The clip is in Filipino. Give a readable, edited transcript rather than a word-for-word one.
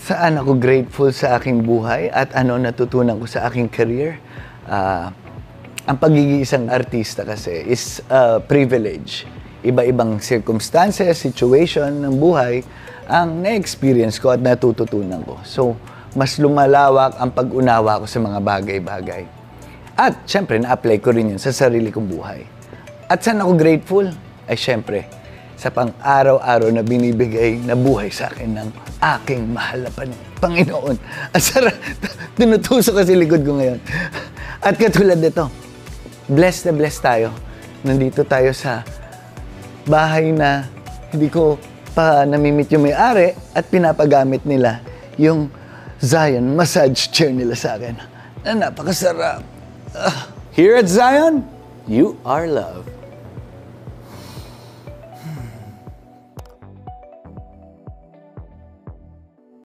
Saan ako grateful sa aking buhay at ano natutunan ko sa aking career? Ang pagiging isang artista kasi is a privilege. Iba-ibang circumstances, situation ng buhay ang na-experience ko at natututunan ko. So, mas lumalawak ang pag-unawa ko sa mga bagay-bagay. At syempre, na-apply ko rin yun sa sarili kong buhay. At saan ako grateful? Ay syempre, sa pang-araw-araw na binibigay na buhay sa akin ng aking mahal na Panginoon. At sarap, tinutusok kasi likod ko ngayon. At katulad nito, blessed na blessed tayo. Nandito tayo sa bahay na hindi ko pa namimit yung may-ari at pinapagamit nila yung Zion massage chair nila sa akin. Na napakasarap. Here at Zion, you are loved.